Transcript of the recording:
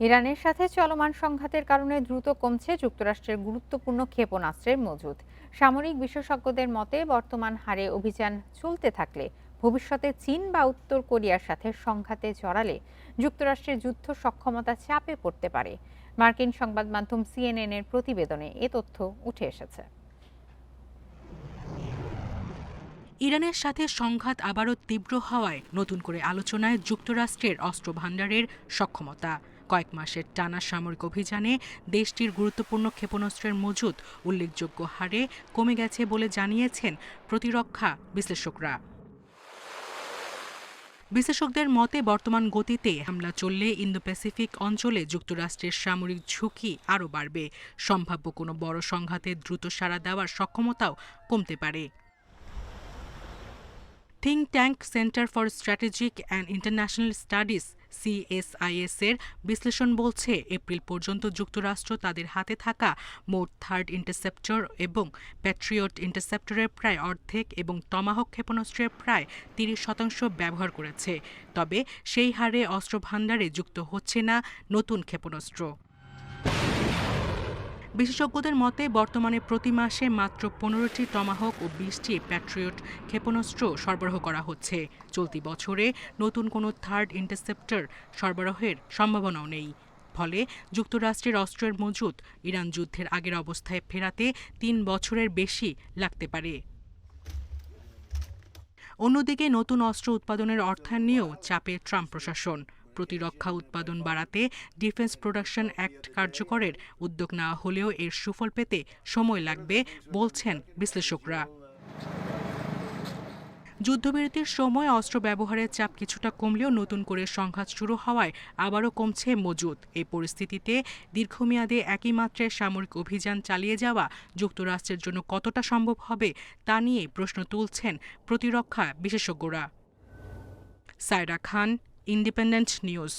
ইরানের সাথে চলমান সংঘাতের কারণে দ্রুত কমছে যুক্তরাষ্ট্রের গুরুত্বপূর্ণ ক্ষেপণাস্ত্রের মজুত। সামরিক বিশেষজ্ঞদের মতে বর্তমান হারে অভিযান চলতে থাকলে ভবিষ্যতে চীন বা উত্তর কোরিয়ার সাথে সংঘাতে জড়ালে যুক্তরাষ্ট্রের যুদ্ধ সক্ষমতা চাপে পড়তে পারে। মার্কিন সংবাদ মাধ্যম CNN এর প্রতিবেদনে এ তথ্য উঠে এসেছে। ইরানের সাথে সংঘাত আবারও তীব্র হওয়ায় নতুন করে আলোচনায় যুক্তরাষ্ট্রের অস্ত্র ভান্ডারের সক্ষমতা। কয়েক মাসের টানা সামরিক অভিযানে দেশটির গুরুত্বপূর্ণ ক্ষেপণাস্ত্রের মজুত উল্লেখযোগ্য হারে কমে গেছে বলে জানিয়েছেন প্রতিরক্ষা বিশ্লেষকরা। বিশেষজ্ঞদের মতে বর্তমান গতিতে হামলা চললে ইন্দো প্যাসিফিক অঞ্চলে যুক্তরাষ্ট্রের সামরিক ঝুঁকি আরও বাড়বে। সম্ভাব্য কোনো বড় সংঘাতে দ্রুত সাড়া দেওয়ার সক্ষমতাও কমতে পারে। Think tank centre for strategic and international studies CSIS এর বিশ্লেষণ বলছে এপ্রিল পর্যন্ত যুক্তরাষ্ট্র তাদের হাতে থাকা মোট থার্ড ইন্টারসেপ্টর এবং প্যাট্রিয়ট ইন্টারসেপ্টরের প্রায় অর্ধেক এবং টমাহক ক্ষেপণাস্ত্রের প্রায় 30% ব্যবহার করেছে। তবে সেই হারে অস্ত্র ভান্ডারে যুক্ত হচ্ছে না নতুন ক্ষেপণাস্ত্র। বিশেষজ্ঞদের মতে বর্তমানে প্রতি মাসে মাত্র 15টি টমাহক ও 20টি প্যাট্রিয়ট ক্ষেপণাস্ত্র সরবরাহ করা হচ্ছে। চলতি বছরে নতুন কোনো থার্ড ইন্টারসেপ্টর সরবরাহের সম্ভাবনাও নেই। ফলে যুক্তরাষ্ট্রের অস্ত্রের মজুত ইরান যুদ্ধের আগের অবস্থায় ফেরাতে 3 বছরের বেশি লাগতে পারে। অন্যদিকে নতুন অস্ত্র উৎপাদনের অর্থায়ন নিয়েও চাপে ট্রাম্প প্রশাসন। প্রতিরক্ষা উৎপাদন বাড়াতে ডিফেন্স প্রোডাকশন অ্যাক্ট কার্যকরের উদ্যোগ নেওয়া হলেও এর সুফল পেতে সময় লাগবে বলছেন বিশ্লেষকরা। যুদ্ধবিরতির সময় অস্ত্র ব্যবহারের চাপ কিছুটা কমলেও নতুন করে সংঘাত শুরু হওয়ায় আবারও কমছে মজুত। এই পরিস্থিতিতে দীর্ঘমেয়াদে একই মাত্রায় সামরিক অভিযান চালিয়ে যাওয়া যুক্তরাষ্ট্রের জন্য কতটা সম্ভব হবে তা নিয়ে প্রশ্ন তুলছেন প্রতিরক্ষা বিশেষজ্ঞরা। সায়রা খান, ইন্ডিপেন্ডেন্ট নিউজ।